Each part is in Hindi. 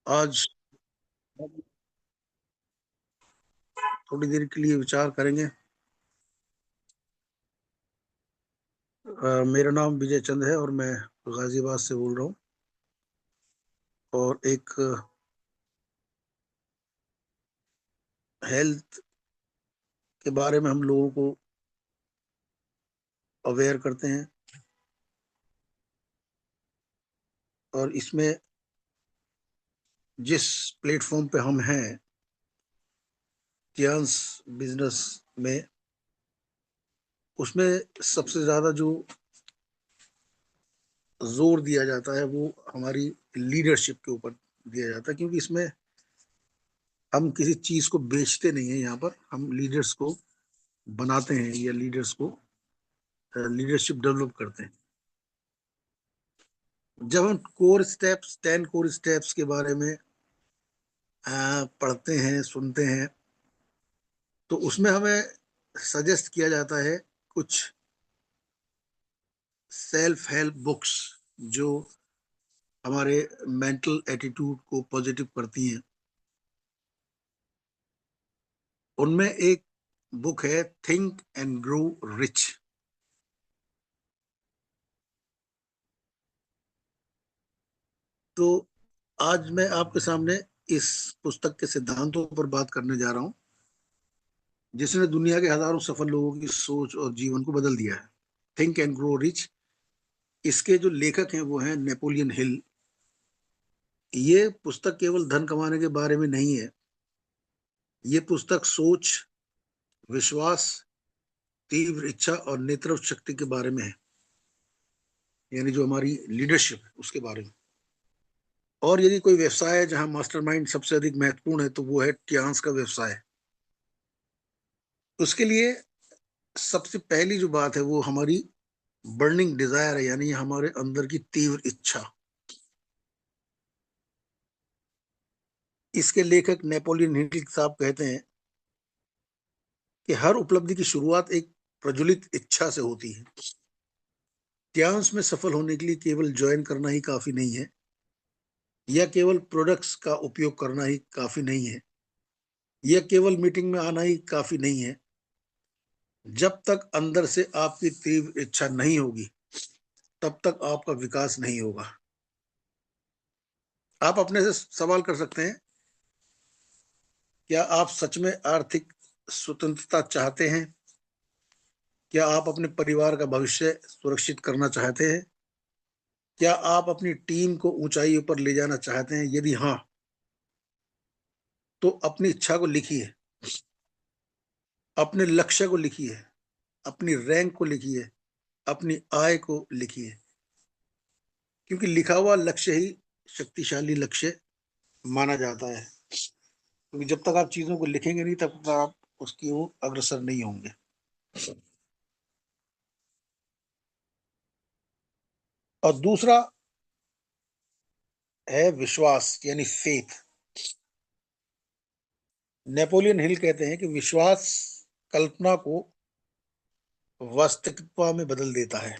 आज थोड़ी देर के लिए विचार करेंगे। मेरा नाम विजय चंद है और मैं गाजियाबाद से बोल रहा हूँ। और एक हेल्थ के बारे में हम लोगों को अवेयर करते हैं। और इसमें जिस प्लेटफॉर्म पे हम हैं, कियांस बिजनेस में, उसमें सबसे ज्यादा जो जोर दिया जाता है वो हमारी लीडरशिप के ऊपर दिया जाता है, क्योंकि इसमें हम किसी चीज को बेचते नहीं है। यहाँ पर हम लीडर्स को बनाते हैं या लीडर्स को लीडरशिप डेवलप करते हैं। जब हम कोर स्टेप्स 10 कोर स्टेप्स के बारे में पढ़ते हैं, सुनते हैं, तो उसमें हमें सजेस्ट किया जाता है कुछ सेल्फ हेल्प बुक्स जो हमारे मेंटल एटीट्यूड को पॉजिटिव करती हैं। उनमें एक बुक है थिंक एंड ग्रो रिच। तो आज मैं आपके सामने इस पुस्तक के सिद्धांतों पर बात करने जा रहा हूं, जिसने दुनिया के हजारों सफल लोगों की सोच और जीवन को बदल दिया है। थिंक एंड ग्रो रिच, इसके जो लेखक हैं वो हैं नेपोलियन हिल। ये पुस्तक केवल धन कमाने के बारे में नहीं है। ये पुस्तक सोच, विश्वास, तीव्र इच्छा और नेतृत्व शक्ति के बारे में है, यानी जो हमारी लीडरशिप है उसके बारे में। और यदि कोई व्यवसाय है जहां मास्टरमाइंड सबसे अधिक महत्वपूर्ण है तो वो है ट्यांस का व्यवसाय। उसके लिए सबसे पहली जो बात है वो हमारी बर्निंग डिजायर है, यानी हमारे अंदर की तीव्र इच्छा। इसके लेखक नेपोलियन हिल साहब कहते हैं कि हर उपलब्धि की शुरुआत एक प्रज्वलित इच्छा से होती है। ट्यांस में सफल होने के लिए केवल ज्वाइन करना ही काफी नहीं है, या केवल प्रोडक्ट्स का उपयोग करना ही काफी नहीं है, या केवल मीटिंग में आना ही काफी नहीं है। जब तक अंदर से आपकी तीव्र इच्छा नहीं होगी तब तक आपका विकास नहीं होगा। आप अपने से सवाल कर सकते हैं, क्या आप सच में आर्थिक स्वतंत्रता चाहते हैं? क्या आप अपने परिवार का भविष्य सुरक्षित करना चाहते हैं? क्या आप अपनी टीम को ऊंचाइयों पर ले जाना चाहते हैं? यदि हाँ, तो अपनी इच्छा को लिखिए, अपने लक्ष्य को लिखिए, अपनी रैंक को लिखिए, अपनी आय को लिखिए, क्योंकि लिखा हुआ लक्ष्य ही शक्तिशाली लक्ष्य माना जाता है। क्योंकि जब तक आप चीजों को लिखेंगे नहीं तब तक आप उसकी ओर अग्रसर नहीं होंगे। और दूसरा है विश्वास, यानी फेथ। नेपोलियन हिल कहते हैं कि विश्वास कल्पना को वास्तविकता में बदल देता है,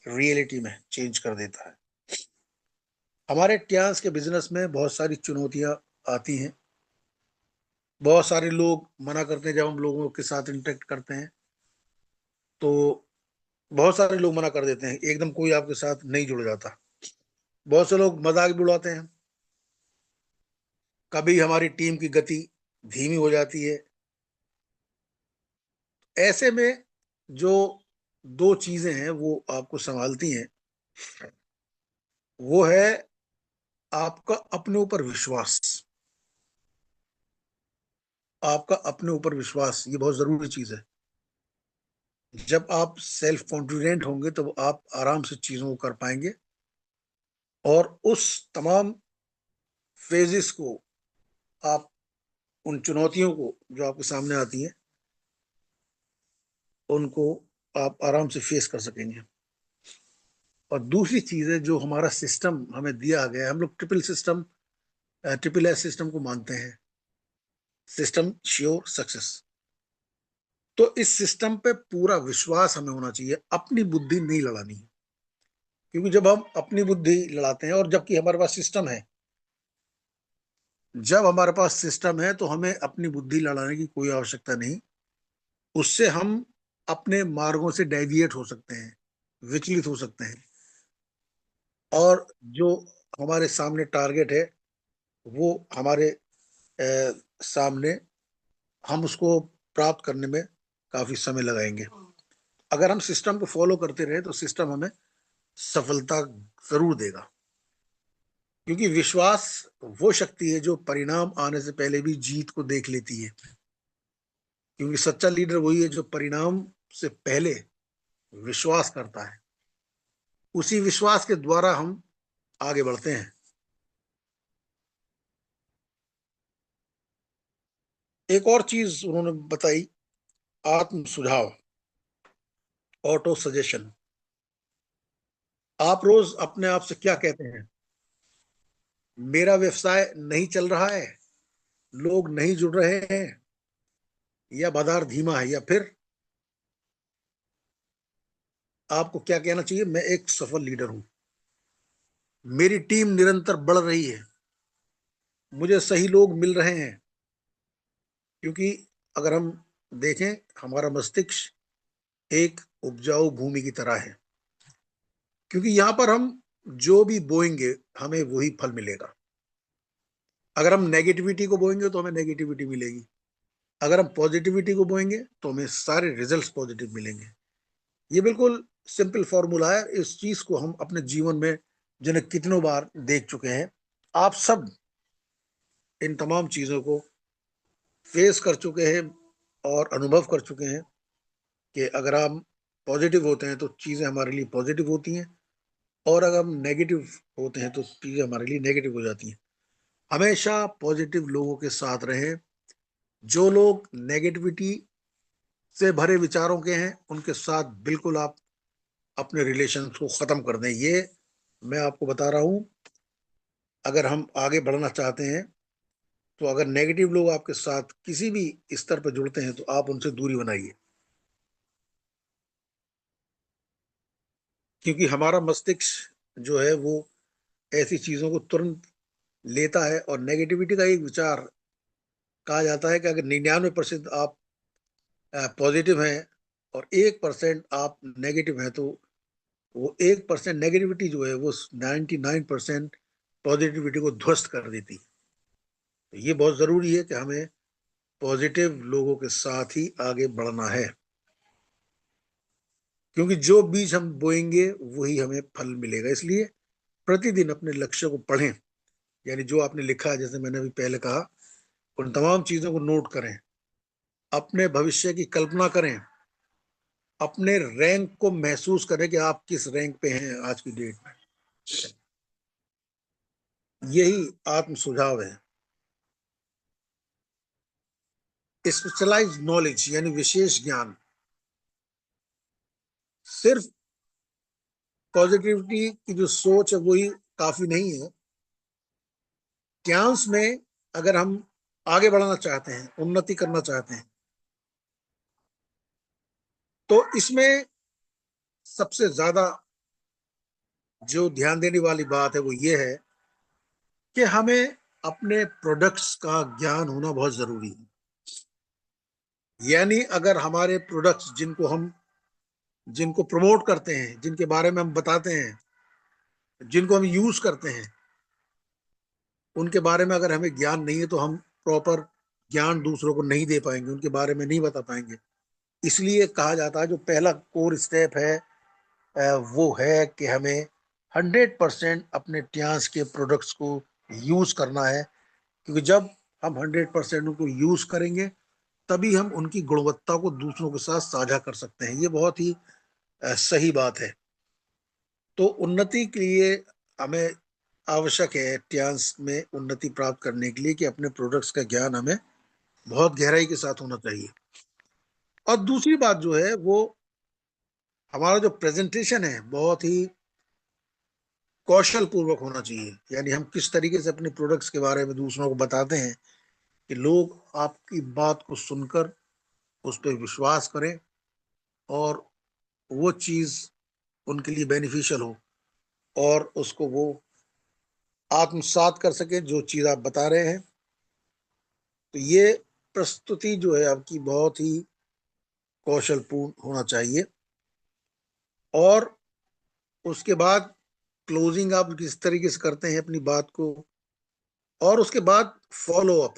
रियलिटी में चेंज कर देता है। हमारे ट्यांस के बिजनेस में बहुत सारी चुनौतियां आती हैं। बहुत सारे लोग मना करते हैं। जब हम लोगों के साथ इंटरेक्ट करते हैं तो बहुत सारे लोग मना कर देते हैं, एकदम कोई आपके साथ नहीं जुड़ जाता। बहुत से लोग मजाक भी उड़ाते हैं। कभी हमारी टीम की गति धीमी हो जाती है। ऐसे में जो दो चीजें हैं वो आपको संभालती हैं, वो है आपका अपने ऊपर विश्वास। आपका अपने ऊपर विश्वास ये बहुत जरूरी चीज है। जब आप सेल्फ कॉन्फिडेंट होंगे तो आप आराम से चीजों को कर पाएंगे, और उस तमाम फेजेस को, आप उन चुनौतियों को जो आपके सामने आती हैं उनको आप आराम से फेस कर सकेंगे। और दूसरी चीज है, जो हमारा सिस्टम हमें दिया गया है, हम लोग ट्रिपल एस सिस्टम को मानते हैं। System sure success. तो इस सिस्टम पे पूरा विश्वास हमें होना चाहिए, अपनी बुद्धि नहीं लड़ानी है। क्योंकि जब हम अपनी बुद्धि लड़ाते हैं, और जबकि हमारे पास सिस्टम है, जब हमारे पास सिस्टम है तो हमें अपनी बुद्धि लड़ाने की कोई आवश्यकता नहीं। उससे हम अपने मार्गों से डेविएट हो सकते हैं, विचलित हो सकते हैं, और जो हमारे सामने टारगेट है वो हमारे सामने, हम उसको प्राप्त करने में काफी समय लगाएंगे। अगर हम सिस्टम को फॉलो करते रहे तो सिस्टम हमें सफलता जरूर देगा, क्योंकि विश्वास वो शक्ति है जो परिणाम आने से पहले भी जीत को देख लेती है। क्योंकि सच्चा लीडर वही है जो परिणाम से पहले विश्वास करता है। उसी विश्वास के द्वारा हम आगे बढ़ते हैं। एक और चीज उन्होंने बताई, आत्म सुझाव, ऑटो सजेशन। आप रोज अपने आप से क्या कहते हैं? मेरा व्यवसाय नहीं चल रहा है, लोग नहीं जुड़ रहे हैं, या बाजार धीमा है, या फिर आपको क्या कहना चाहिए? मैं एक सफल लीडर हूं, मेरी टीम निरंतर बढ़ रही है, मुझे सही लोग मिल रहे हैं। क्योंकि अगर हम देखें, हमारा मस्तिष्क एक उपजाऊ भूमि की तरह है, क्योंकि यहाँ पर हम जो भी बोएंगे हमें वही फल मिलेगा। अगर हम नेगेटिविटी को बोएंगे तो हमें नेगेटिविटी मिलेगी, अगर हम पॉजिटिविटी को बोएंगे तो हमें सारे रिजल्ट्स पॉजिटिव मिलेंगे। ये बिल्कुल सिंपल फॉर्मूला है। इस चीज को हम अपने जीवन में जिन्हें कितनों बार देख चुके हैं, आप सब इन तमाम चीजों को फेस कर चुके हैं और अनुभव कर चुके हैं कि अगर हम पॉजिटिव होते हैं तो चीजें हमारे लिए पॉजिटिव होती हैं, और अगर हम नेगेटिव होते हैं तो चीजें हमारे लिए नेगेटिव हो जाती हैं। हमेशा पॉजिटिव लोगों के साथ रहें। जो लोग नेगेटिविटी से भरे विचारों के हैं उनके साथ बिल्कुल आप अपने रिलेशन को खत्म कर दें। ये मैं आपको बता रहा हूं। अगर हम आगे बढ़ना चाहते हैं तो अगर नेगेटिव लोग आपके साथ किसी भी स्तर पर जुड़ते हैं तो आप उनसे दूरी बनाइए, क्योंकि हमारा मस्तिष्क जो है वो ऐसी चीजों को तुरंत लेता है। और नेगेटिविटी का एक विचार, कहा जाता है कि अगर 99% आप पॉजिटिव हैं और 1% आप नेगेटिव हैं, तो वो 1% नेगेटिविटी जो है वो 99% पॉजिटिविटी को ध्वस्त कर देती है। तो ये बहुत जरूरी है कि हमें पॉजिटिव लोगों के साथ ही आगे बढ़ना है, क्योंकि जो बीज हम बोएंगे वही हमें फल मिलेगा। इसलिए प्रतिदिन अपने लक्ष्य को पढ़ें, यानी जो आपने लिखा है, जैसे मैंने अभी पहले कहा, उन तमाम चीजों को नोट करें, अपने भविष्य की कल्पना करें, अपने रैंक को महसूस करें कि आप किस रैंक पे हैं आज की डेट में। यही आत्म सुझाव है। स्पेशलाइज्ड नॉलेज यानी विशेष ज्ञान, सिर्फ पॉजिटिविटी की जो सोच है वही काफी नहीं है। ज्ञान में अगर हम आगे बढ़ना चाहते हैं, उन्नति करना चाहते हैं, तो इसमें सबसे ज्यादा जो ध्यान देने वाली बात है वो ये है कि हमें अपने प्रोडक्ट्स का ज्ञान होना बहुत जरूरी है। यानी अगर हमारे प्रोडक्ट्स जिनको प्रमोट करते हैं, जिनके बारे में हम बताते हैं, जिनको हम यूज करते हैं, उनके बारे में अगर हमें ज्ञान नहीं है तो हम प्रॉपर ज्ञान दूसरों को नहीं दे पाएंगे, उनके बारे में नहीं बता पाएंगे। इसलिए कहा जाता है जो पहला कोर स्टेप है वो है कि हमें 100% अपने ट्यांस के प्रोडक्ट्स को यूज करना है। क्योंकि जब हम 100% उनको यूज करेंगे तभी हम उनकी गुणवत्ता को दूसरों के साथ साझा कर सकते हैं। ये बहुत ही सही बात है। तो उन्नति के लिए हमें आवश्यक है, ट्यांस में उन्नति प्राप्त करने के लिए, कि अपने प्रोडक्ट्स का ज्ञान हमें बहुत गहराई के साथ होना चाहिए। और दूसरी बात जो है वो हमारा जो प्रेजेंटेशन है बहुत ही कौशल पूर्वक होना चाहिए। यानी हम किस तरीके से अपने प्रोडक्ट्स के बारे में दूसरों को बताते हैं कि लोग आपकी बात को सुनकर उस पर विश्वास करें और वो चीज उनके लिए बेनिफिशियल हो, और उसको वो आत्मसात कर सके जो चीज आप बता रहे हैं। तो ये प्रस्तुति जो है आपकी बहुत ही कौशलपूर्ण होना चाहिए। और उसके बाद क्लोजिंग आप किस तरीके से करते हैं अपनी बात को, और उसके बाद फॉलो अप,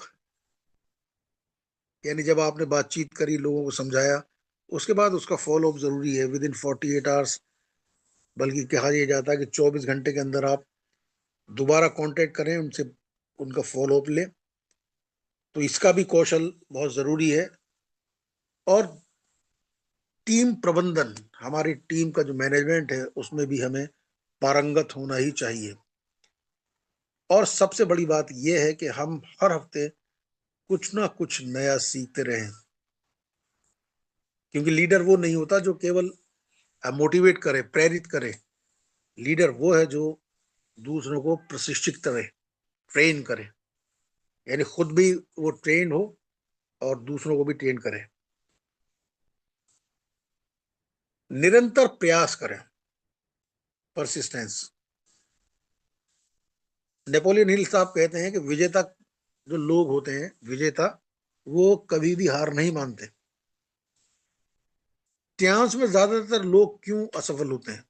यानी जब आपने बातचीत करी, लोगों को समझाया, उसके बाद उसका फॉलो अप जरूरी है विद इन 48 आवर्स। बल्कि कहा यह जाता है कि 24 घंटे के अंदर आप दोबारा कांटेक्ट करें उनसे, उनका फॉलो अप लें। तो इसका भी कौशल बहुत जरूरी है। और टीम प्रबंधन, हमारी टीम का जो मैनेजमेंट है उसमें भी हमें पारंगत होना ही चाहिए। और सबसे बड़ी बात यह है कि हम हर हफ्ते कुछ ना कुछ नया सीखते रहें, क्योंकि लीडर वो नहीं होता जो केवल मोटिवेट करे, प्रेरित करे। लीडर वो है जो दूसरों को प्रशिक्षित करे, ट्रेन करे, यानी खुद भी वो ट्रेन हो और दूसरों को भी ट्रेन करे। निरंतर प्रयास करें, परसिस्टेंस। नेपोलियन हिल साहब कहते हैं कि विजेता जो लोग होते हैं, विजेता, वो कभी भी हार नहीं मानते। इतिहास में ज्यादातर लोग क्यों असफल होते हैं,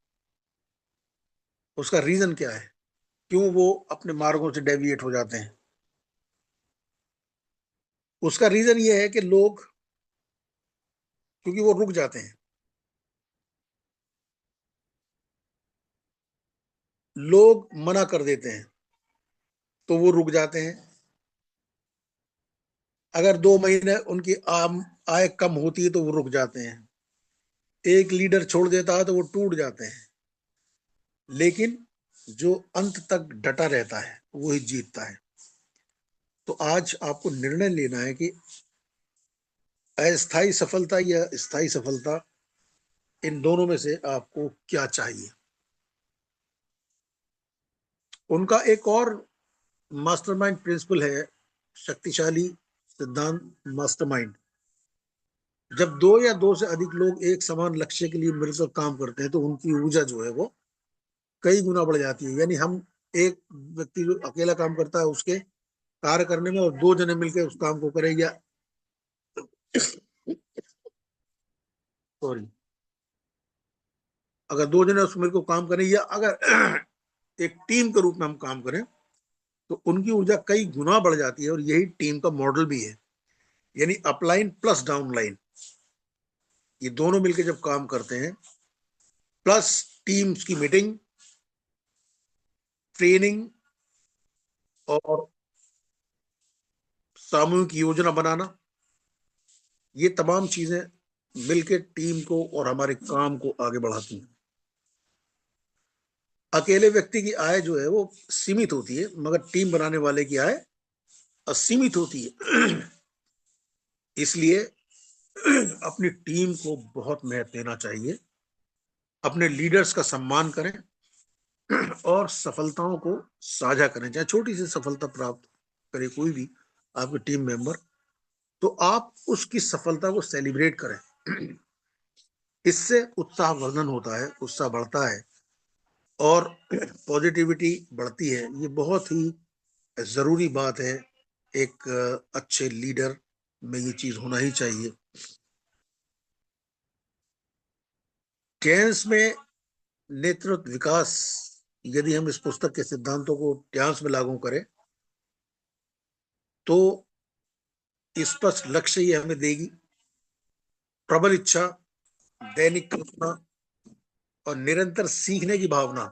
उसका रीजन क्या है, क्यों वो अपने मार्गों से डेविएट हो जाते हैं? उसका रीजन ये है कि लोग, क्योंकि वो रुक जाते हैं। लोग मना कर देते हैं तो वो रुक जाते हैं। अगर 2 महीने उनकी आम आय कम होती है तो वो रुक जाते हैं। एक लीडर छोड़ देता है तो वो टूट जाते हैं। लेकिन जो अंत तक डटा रहता है वही जीतता है। तो आज आपको निर्णय लेना है कि अस्थायी सफलता या स्थायी सफलता, इन दोनों में से आपको क्या चाहिए। उनका एक और मास्टरमाइंड प्रिंसिपल है, शक्तिशाली सिद्धांत, मास्टरमाइंड। जब दो या दो से अधिक लोग एक समान लक्ष्य के लिए मिलकर काम करते हैं तो उनकी ऊर्जा जो है वो कई गुना बढ़ जाती है। यानी हम, एक व्यक्ति जो अकेला काम करता है उसके कार्य करने में, और 2 जने मिलकर उस काम को करें, या सॉरी, अगर 2 जने उस मिलकर काम करें, या अगर एक टीम के रूप में हम काम करें, तो उनकी ऊर्जा कई गुना बढ़ जाती है। और यही टीम का मॉडल भी है, यानी अपलाइन प्लस डाउनलाइन, ये दोनों मिलकर जब काम करते हैं, प्लस टीम्स की मीटिंग, ट्रेनिंग, और सामूहिक योजना बनाना, ये तमाम चीजें मिलकर टीम को और हमारे काम को आगे बढ़ाती हैं। अकेले व्यक्ति की आय जो है वो सीमित होती है, मगर टीम बनाने वाले की आय असीमित होती है। इसलिए अपनी टीम को बहुत महत्व देना चाहिए, अपने लीडर्स का सम्मान करें, और सफलताओं को साझा करें। चाहे छोटी सी सफलता प्राप्त करे कोई भी आपके टीम मेंबर, तो आप उसकी सफलता को सेलिब्रेट करें। इससे उत्साहवर्धन होता है, उत्साह बढ़ता है, और पॉजिटिविटी बढ़ती है। ये बहुत ही जरूरी बात है। एक अच्छे लीडर में ये चीज होना ही चाहिए। टेंस में नेतृत्व विकास, यदि हम इस पुस्तक के सिद्धांतों को टेंस में लागू करें तो स्पष्ट लक्ष्य ये हमें देगी, प्रबल इच्छा, दैनिक कल्पना, और निरंतर सीखने की भावना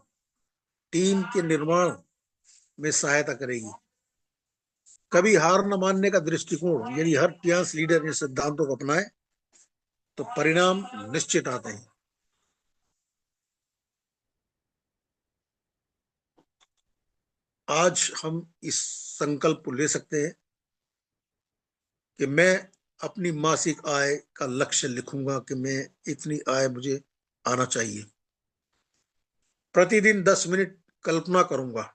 टीम के निर्माण में सहायता करेगी। कभी हार न मानने का दृष्टिकोण, यदि हर टियांस लीडर इन सिद्धांतों को अपनाए तो परिणाम निश्चित आते हैं। आज हम इस संकल्प को ले सकते हैं कि मैं अपनी मासिक आय का लक्ष्य लिखूंगा कि मैं इतनी आय मुझे आना चाहिए। प्रतिदिन 10 मिनट कल्पना करूंगा।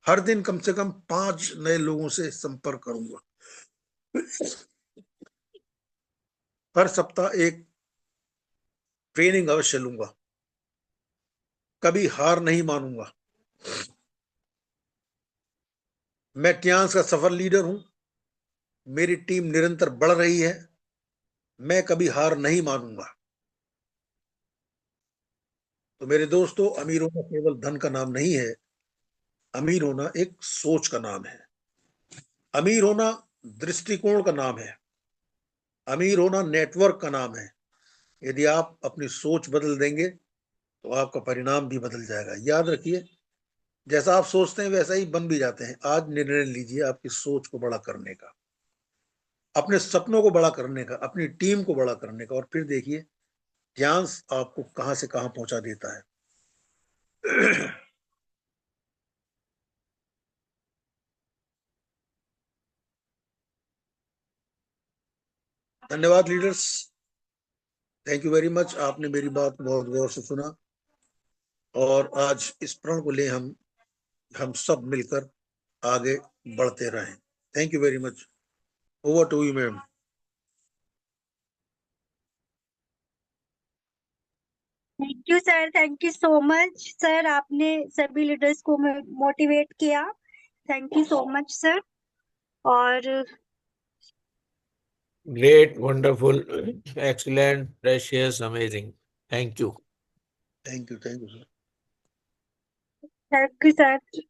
हर दिन कम से कम 5 नए लोगों से संपर्क करूंगा। हर सप्ताह एक ट्रेनिंग अवश्य लूंगा। कभी हार नहीं मानूंगा। मैं टियांस का सफल लीडर हूं मेरी टीम निरंतर बढ़ रही है, मैं कभी हार नहीं मानूंगा। तो मेरे दोस्तों, अमीर होना केवल धन का नाम नहीं है, अमीर होना एक सोच का नाम है। अमीर होना दृष्टिकोण का नाम है। अमीर होना नेटवर्क का नाम है। यदि आप अपनी सोच बदल देंगे तो आपका परिणाम भी बदल जाएगा। याद रखिए, जैसा आप सोचते हैं वैसा ही बन भी जाते हैं। आज निर्णय लीजिए आपकी सोच को बड़ा करने का, अपने सपनों को बड़ा करने का, अपनी टीम को बड़ा करने का, और फिर देखिए ज्ञान आपको कहां से कहां पहुंचा देता है। धन्यवाद leaders, thank you very much. आपने मेरी बात बहुत गौर से सुना, और आज इस प्रण को ले हम सब मिलकर आगे बढ़ते रहें। Thank you very much. Over to you ma'am. Thank you sir, thank you so much sir, आपने सभी लीडर्स को मोटिवेट किया। Thank you so much sir. और Great, wonderful, excellent, precious, amazing. Thank you. Thank you sir. Thank you sir.